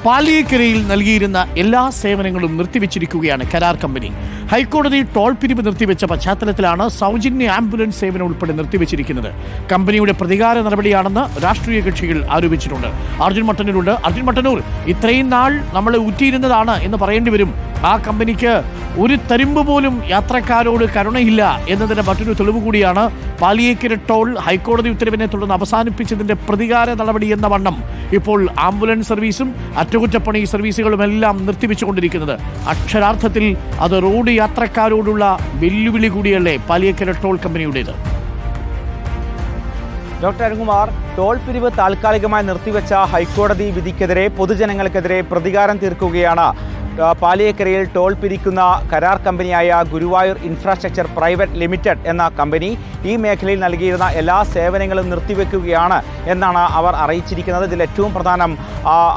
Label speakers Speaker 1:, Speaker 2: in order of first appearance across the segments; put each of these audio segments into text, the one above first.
Speaker 1: പാലിയേക്കരയിൽ നൽകിയിരുന്ന എല്ലാ സേവനങ്ങളും നിർത്തിവെച്ചിരിക്കുകയാണ് കരാർ കമ്പനി. ഹൈക്കോടതി ടോൾ പിരിവ് നിർത്തിവെച്ച പശ്ചാത്തലത്തിലാണ് സൗജന്യ ആംബുലൻസ് സേവനം ഉൾപ്പെടെ നിർത്തിവെച്ചിരിക്കുന്നത്. കമ്പനിയുടെ പ്രതികാര നടപടിയാണെന്ന് രാഷ്ട്രീയ കക്ഷികൾ ആരോപിച്ചിട്ടുണ്ട്. അർജുൻ മട്ടന്നൂർ, ഇത്രയും നാൾ നമ്മളെ ഊറ്റിയിരുന്നതാണ് എന്ന് പറയേണ്ടി വരും. ആ കമ്പനിക്ക് ഒരു തരിമ്പ് പോലും യാത്രക്കാരോട് കരുണയില്ല എന്നതിന്റെ മറ്റൊരു തെളിവ് കൂടിയാണ് പാലിയേക്കര ടോൾ ഹൈക്കോടതി ഉത്തരവിനെ തുടർന്ന് അവസാനിപ്പിച്ചതിന്റെ പ്രതികാര നടപടി എന്ന വണ്ണം ഇപ്പോൾ ആംബുലൻസ് സർവീസും അറ്റകുറ്റപ്പണി സർവീസുകളുമെല്ലാം നിർത്തിവെച്ചുകൊണ്ടിരിക്കുന്നത്. അക്ഷരാർത്ഥത്തിൽ അത് റോഡ് യാത്രക്കാരോടുള്ള വെല്ലുവിളി കൂടിയല്ലേ പാലിയേക്കര ടോൾ കമ്പനിയുടേത്?
Speaker 2: ഡോക്ടർ അരുൺകുമാർ, ടോൾ പിരിവ് താൽക്കാലികമായി നിർത്തിവെച്ച ഹൈക്കോടതി വിധിക്കെതിരെ പൊതുജനങ്ങൾക്കെതിരെ പ്രതികാരം തീർക്കുകയാണ് പാലിയേക്കരയിൽ ടോൾ പിരിക്കുന്ന കരാർ കമ്പനിയായ ഗുരുവായൂർ ഇൻഫ്രാസ്ട്രക്ചർ പ്രൈവറ്റ് ലിമിറ്റഡ് എന്ന കമ്പനി. ഈ മേഖലയിൽ നൽകിയിരുന്ന എല്ലാ സേവനങ്ങളും നിർത്തിവെക്കുകയാണ് എന്നാണ് അവർ അറിയിച്ചിരിക്കുന്നത്. ഇതിൽ ഏറ്റവും പ്രധാനം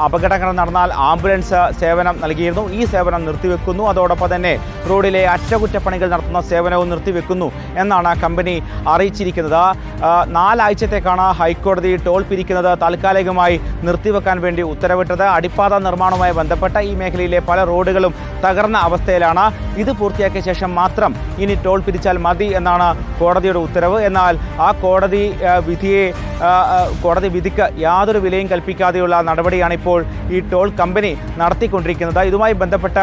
Speaker 2: അപകടങ്ങൾ നടന്നാൽ ആംബുലൻസ് സേവനം നൽകിയിരുന്നു. ഈ സേവനം നിർത്തിവെക്കുന്നു. അതോടൊപ്പം തന്നെ റോഡിലെ അറ്റകുറ്റപ്പണികൾ നടത്തുന്ന സേവനവും നിർത്തിവെക്കുന്നു എന്നാണ് കമ്പനി അറിയിച്ചിരിക്കുന്നത്. 4 ആഴ്ചത്തേക്കാണ് ഹൈക്കോടതി ടോൾ പിരിക്കുന്നത് താൽക്കാലികമായി നിർത്തിവെക്കാൻ വേണ്ടി ഉത്തരവിട്ടത്. അടിപ്പാത നിർമ്മാണവുമായി ബന്ധപ്പെട്ട ഈ മേഖലയിലെ പല റോഡുകളും തകർന്ന അവസ്ഥയിലാണ്. ഇത് പൂർത്തിയാക്കിയ ശേഷം മാത്രം ഇനി ടോൾ പിരിച്ചാൽ മതി എന്നാണ് കോടതിയുടെ ഉത്തരവ്. എന്നാൽ ആ കോടതി വിധിക്ക് യാതൊരു വിലയും കൽപ്പിക്കാതെയുള്ള നടപടിയാണ് ഇപ്പോൾ ഈ ടോൾ കമ്പനി നടത്തിക്കൊണ്ടിരിക്കുന്നത്. ഇതുമായി ബന്ധപ്പെട്ട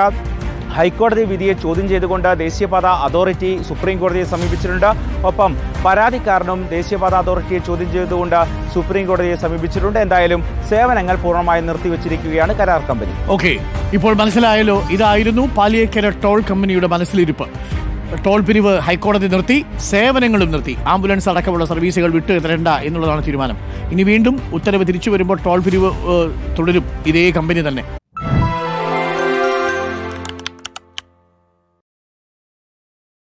Speaker 2: ഹൈക്കോടതി വിധിയെ ചോദ്യം ചെയ്തുകൊണ്ട് ദേശീയപാത അതോറിറ്റി സുപ്രീം കോടതിയെ സമീപിച്ചിട്ടുണ്ട്. ഒപ്പം പരാതിക്കാരനും ദേശീയപാത അതോറിറ്റിയെ ചോദ്യം ചെയ്തുകൊണ്ട് സുപ്രീം കോടതിയെ സമീപിച്ചിട്ടുണ്ട്. എന്തായാലും സേവനങ്ങൾ പൂർണ്ണമായും നിർത്തിവെച്ചിരിക്കുകയാണ് കരാർ കമ്പനി.
Speaker 1: ഓക്കെ, ഇപ്പോൾ മനസ്സിലായല്ലോ. ഇതായിരുന്നു പാലിയേക്കര ടോൾ കമ്പനിയുടെ മനസ്സിലിരിപ്പ്. ടോൾ പിരിവ് ഹൈക്കോടതി നിർത്തി, സേവനങ്ങളും നിർത്തി. ആംബുലൻസ് അടക്കമുള്ള സർവീസുകൾ വിട്ടു തരേണ്ട എന്നുള്ളതാണ് തീരുമാനം. ഇനി വീണ്ടും ഉത്തരവ് തിരിച്ചു വരുമ്പോൾ ടോൾ പിരിവ് തുടരും ഇതേ കമ്പനി തന്നെ.